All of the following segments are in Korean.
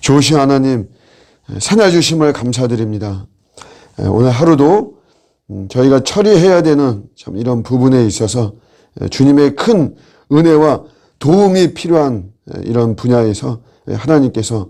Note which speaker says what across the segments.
Speaker 1: 좋으신 하나님, 새날 주심을 감사드립니다. 오늘 하루도 저희가 처리해야 되는 참 이런 부분에 있어서 주님의 큰 은혜와 도움이 필요한 이런 분야에서 하나님께서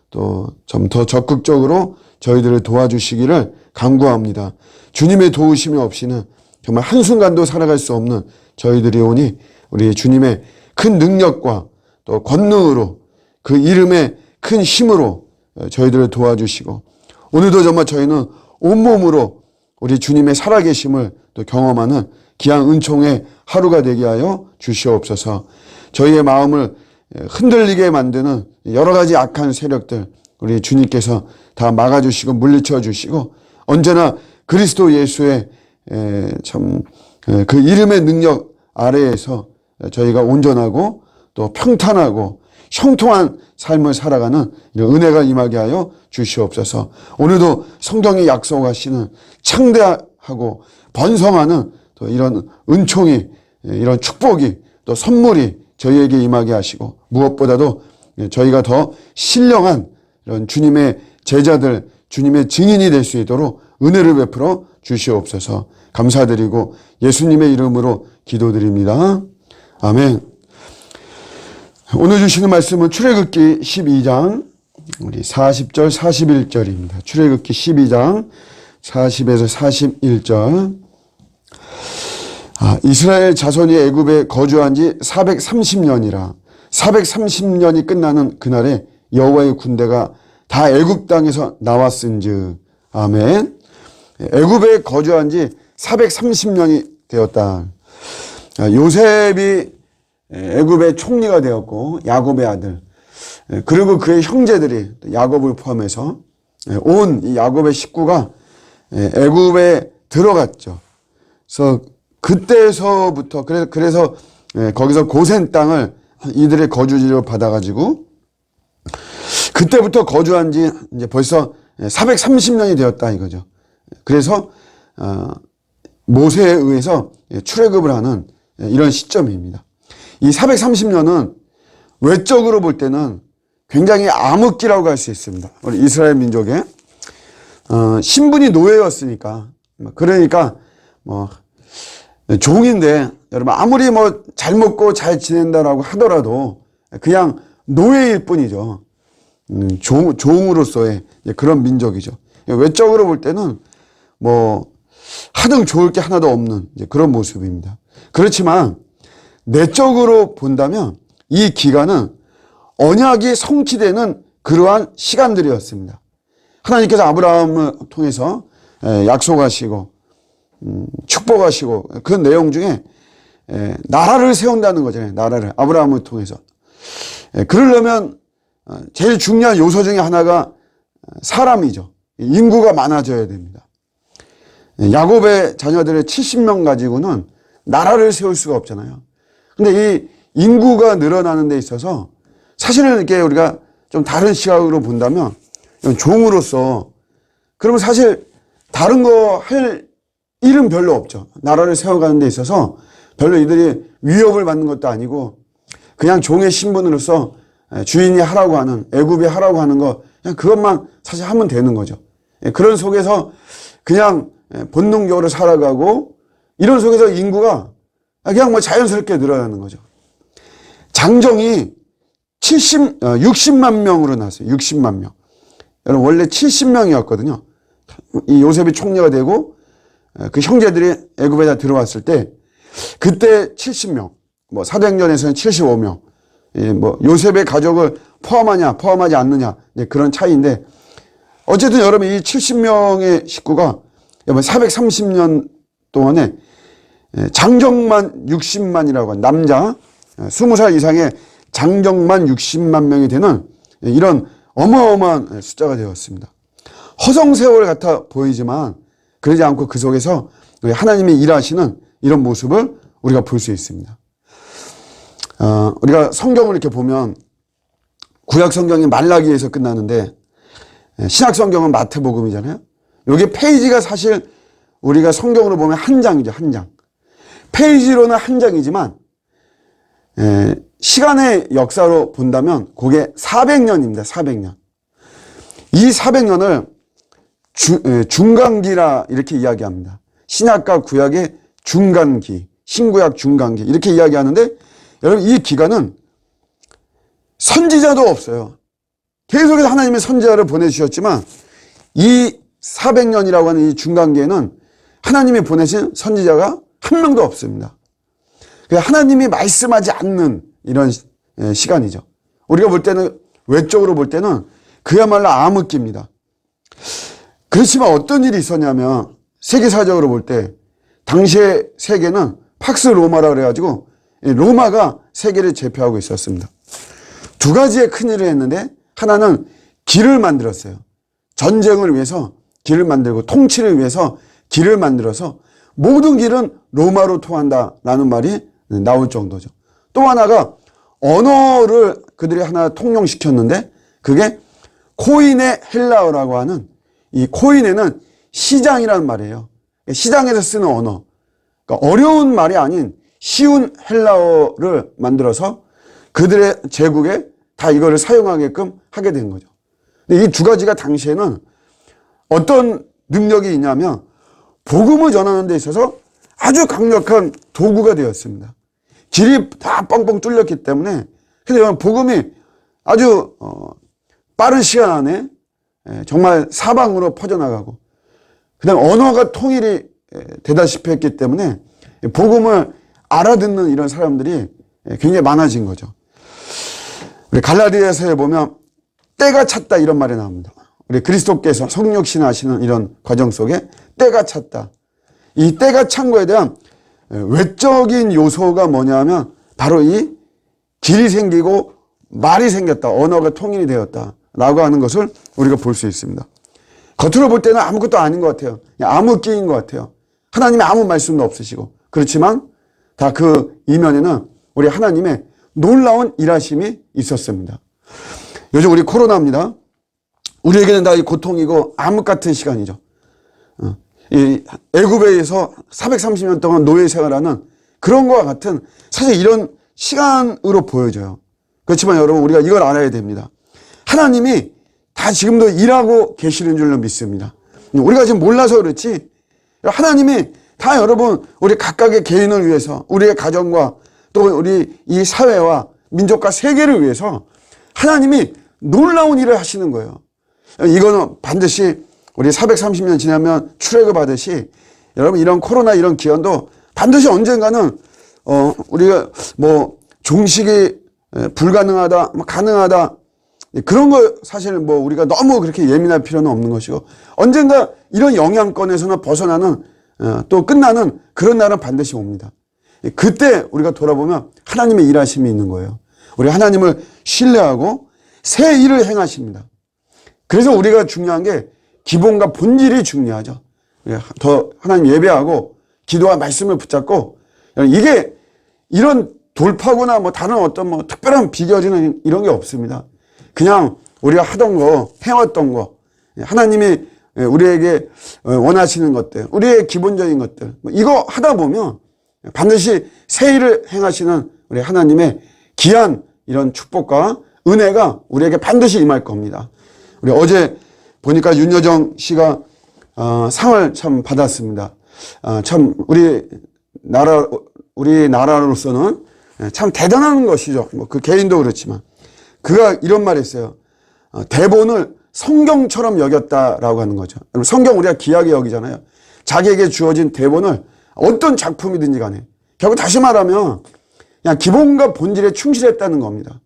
Speaker 1: 또 좀 더 적극적으로 저희들을 도와주시기를 간구합니다. 주님의 도우심이 없이는 정말 한순간도 살아갈 수 없는 저희들이 오니 우리 주님의 큰 능력과 또 권능으로 그 이름의 큰 힘으로 저희들을 도와주시고 오늘도 정말 저희는 온몸으로 우리 주님의 살아계심을 또 경험하는 귀한 은총의 하루가 되게 하여 주시옵소서. 저희의 마음을 흔들리게 만드는 여러 가지 악한 세력들 우리 주님께서 다 막아주시고 물리쳐 주시고 언제나 그리스도 예수의 참 그 이름의 능력 아래에서 저희가 온전하고 또 평탄하고 형통한 삶을 살아가는 이런 은혜가 임하게 하여 주시옵소서. 오늘도 성경이 약속하시는 창대하고 번성하는 또 이런 은총이 이런 축복이 또 선물이 저희에게 임하게 하시고 무엇보다도 저희가 더 신령한 이런 주님의 제자들, 주님의 증인이 될 수 있도록 은혜를 베풀어 주시옵소서. 감사드리고 예수님의 이름으로 기도드립니다. 아멘. 오늘 주시는 말씀은 출애굽기 12장 우리 40절 41절입니다. 출애굽기 12장 40에서 41절. 이스라엘 자손이 애굽에 거주한 지 430년이라 430년이 끝나는 그날에 여호와의 군대가 다 애굽 땅에서 나왔은즉. 아멘. 애굽에 거주한 지 430년이 되었다. 요셉이 애굽의 총리가 되었고 야곱의 아들 그리고 그의 형제들이 야곱을 포함해서 온 이 야곱의 식구가 애굽에 들어갔죠. 그래서 그때서부터 그래서 거기서 고센 땅을 이들의 거주지로 받아가지고 그때부터 거주한 지 이제 벌써 430년이 되었다 이거죠. 그래서 모세에 의해서 출애굽을 하는 이런 시점입니다. 이 430년은 외적으로 볼 때는 굉장히 암흑기라고 할 수 있습니다. 우리 이스라엘 민족의 신분이 노예였으니까 그러니까 뭐 종인데 여러분 아무리 뭐 잘 먹고 잘 지낸다라고 하더라도 그냥 노예일 뿐이죠. 종으로서의 그런 민족이죠. 외적으로 볼 때는 뭐 하등 좋을 게 하나도 없는 그런 모습입니다. 그렇지만 내적으로 본다면 이 기간은 언약이 성취되는 그러한 시간들이었습니다. 하나님께서 아브라함을 통해서 약속하시고 축복하시고 그 내용 중에 나라를 세운다는 거잖아요. 나라를 아브라함을 통해서. 그러려면 제일 중요한 요소 중에 하나가 사람이죠. 인구가 많아져야 됩니다. 야곱의 자녀들의 70명 가지고는 나라를 세울 수가 없잖아요. 근데 이 인구가 늘어나는 데 있어서 사실은 이렇게 우리가 좀 다른 시각으로 본다면 종으로서 그러면 사실 다른 거 할 일은 별로 없죠. 나라를 세워가는 데 있어서 별로 이들이 위협을 받는 것도 아니고 그냥 종의 신분으로서 주인이 하라고 하는 애굽이 하라고 하는 거 그냥 그것만 사실 하면 되는 거죠. 그런 속에서 그냥 본능적으로 살아가고 이런 속에서 인구가 그냥 뭐 자연스럽게 늘어나는 거죠. 장정이 60만 명으로 나왔어요. 60만 명. 여러분 원래 70명이었거든요. 이 요셉이 총리가 되고 그 형제들이 애굽에 다 들어왔을 때 그때 70명, 뭐 사도행전에서는 75명. 뭐 요셉의 가족을 포함하냐 포함하지 않느냐 그런 차이인데 어쨌든 여러분 이 70명의 식구가 430년 동안에 장정만 60만이라고 한 남자 20살 이상의 장정만 60만 명이 되는 이런 어마어마한 숫자가 되었습니다. 허송세월 같아 보이지만 그러지 않고 그 속에서 하나님이 일하시는 이런 모습을 우리가 볼 수 있습니다. 우리가 성경을 이렇게 보면 구약 성경이 말라기에서 끝나는데 신약 성경은 마태복음이잖아요. 여기 페이지가 사실 우리가 성경으로 보면 한 장이죠. 한 장. 페이지로는 한 장이지만 시간의 역사로 본다면 그게 400년입니다. 400년. 이 400년을 중간기라 이렇게 이야기합니다. 신약과 구약의 중간기, 신구약 중간기 이렇게 이야기하는데, 여러분 이 기간은 선지자도 없어요. 계속해서 하나님의 선지자를 보내주셨지만 이 400년이라고 하는 이 중간기에는 하나님이 보내신 선지자가 한 명도 없습니다. 하나님이 말씀하지 않는 이런 시간이죠. 우리가 볼 때는, 외적으로 볼 때는 그야말로 암흑기입니다. 그렇지만 어떤 일이 있었냐면, 세계사적으로 볼 때 당시의 세계는 팍스 로마라 그래가지고 로마가 세계를 제패하고 있었습니다. 두 가지의 큰일을 했는데, 하나는 길을 만들었어요. 전쟁을 위해서 길을 만들고 통치를 위해서 길을 만들어서 모든 길은 로마로 통한다라는 말이 나올 정도죠. 또 하나가 언어를 그들이 하나 통용시켰는데, 그게 코이네 헬라어라고 하는, 이 코이네는 시장이라는 말이에요. 시장에서 쓰는 언어. 그러니까 어려운 말이 아닌 쉬운 헬라어를 만들어서 그들의 제국에 다 이거를 사용하게끔 하게 된 거죠. 이 두 가지가 당시에는 어떤 능력이 있냐면, 복음을 전하는 데 있어서 아주 강력한 도구가 되었습니다. 길이 다 뻥뻥 뚫렸기 때문에, 그래서 복음이 아주 빠른 시간 안에 정말 사방으로 퍼져나가고, 그 다음 언어가 통일이 되다시피 했기 때문에 복음을 알아듣는 이런 사람들이 굉장히 많아진 거죠. 우리 갈라디아서에 보면 때가 찼다 이런 말이 나옵니다. 우리 그리스도께서 성육신 하시는 이런 과정 속에 때가 찼다. 이 때가 찬 거에 대한 외적인 요소가 뭐냐면 바로 이 길이 생기고 말이 생겼다. 언어가 통일이 되었다라고 하는 것을 우리가 볼 수 있습니다. 겉으로 볼 때는 아무것도 아닌 것 같아요. 암흑기인 것 같아요. 하나님의 아무 말씀도 없으시고. 그렇지만 다 그 이면에는 우리 하나님의 놀라운 일하심이 있었습니다. 요즘 우리 코로나입니다. 우리에게는 다 이 고통이고 암흑 같은 시간이죠. 이 애굽에서 430년 동안 노예 생활하는 그런 것과 같은 사실 이런 시간으로 보여져요. 그렇지만 여러분 우리가 이걸 알아야 됩니다. 하나님이 다 지금도 일하고 계시는 줄로 믿습니다. 우리가 지금 몰라서 그렇지 하나님이 다 여러분 우리 각각의 개인을 위해서 우리의 가정과 또 우리 이 사회와 민족과 세계를 위해서 하나님이 놀라운 일을 하시는 거예요. 이거는 반드시 우리 430년 지나면 출애굽 하듯이 여러분 이런 코로나 이런 기한도 반드시 언젠가는 우리가 뭐 종식이 불가능하다, 가능하다 그런 거 사실 뭐 우리가 너무 그렇게 예민할 필요는 없는 것이고 언젠가 이런 영향권에서는 벗어나는 또 끝나는 그런 날은 반드시 옵니다. 그때 우리가 돌아보면 하나님의 일하심이 있는 거예요. 우리 하나님을 신뢰하고 새 일을 행하십니다. 그래서 우리가 중요한 게 기본과 본질이 중요하죠. 더 하나님 예배하고 기도와 말씀을 붙잡고 이게 이런 돌파구나 뭐 다른 어떤 뭐 특별한 비결이나 이런 게 없습니다. 그냥 우리가 하던 거, 해왔던 거, 하나님이 우리에게 원하시는 것들, 우리의 기본적인 것들, 이거 하다 보면 반드시 새 일을 행하시는 우리 하나님의 귀한 이런 축복과 은혜가 우리에게 반드시 임할 겁니다. 우리 어제 보니까 윤여정 씨가 상을 참 받았습니다. 참 우리나라로서는 참 대단한 것이죠. 뭐 그 개인도 그렇지만 그가 이런 말을 했어요. 대본을 성경처럼 여겼다라고 하는 거죠. 성경 우리가 귀하게 여기잖아요. 자기에게 주어진 대본을 어떤 작품이든지 간에 결국 다시 말하면 그냥 기본과 본질에 충실했다는 겁니다.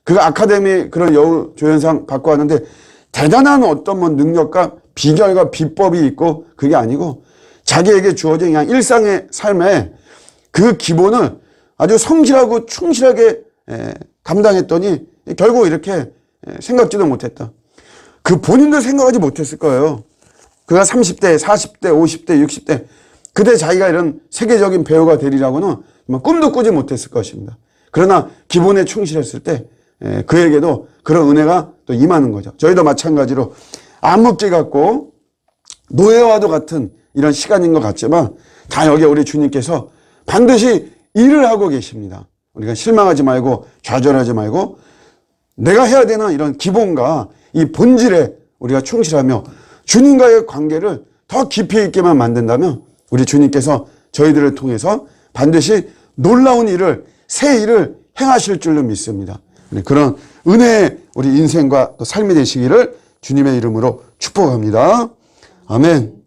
Speaker 1: 그가 아카데미 그런 여우 조연상 받고 왔는데 대단한 어떤 뭐 능력과 비결과 비법이 있고 그게 아니고 자기에게 주어진 그냥 일상의 삶에 그 기본을 아주 성실하고 충실하게 감당했더니 결국 이렇게 생각지도 못했다. 그 본인도 생각하지 못했을 거예요. 그가 30대, 40대, 50대, 60대 그때 자기가 이런 세계적인 배우가 되리라고는 꿈도 꾸지 못했을 것입니다. 그러나 기본에 충실했을 때 그에게도 그런 은혜가 또 임하는 거죠. 저희도 마찬가지로 암흑기 같고 노예와도 같은 이런 시간인 것 같지만 다 여기 우리 주님께서 반드시 일을 하고 계십니다. 우리가 실망하지 말고 좌절하지 말고 내가 해야 되는 이런 기본과 이 본질에 우리가 충실하며 주님과의 관계를 더 깊이 있게만 만든다면 우리 주님께서 저희들을 통해서 반드시 놀라운 일을, 새 일을 행하실 줄로 믿습니다. 그런 은혜의 우리 인생과 또 삶이 되시기를 주님의 이름으로 축복합니다. 아멘.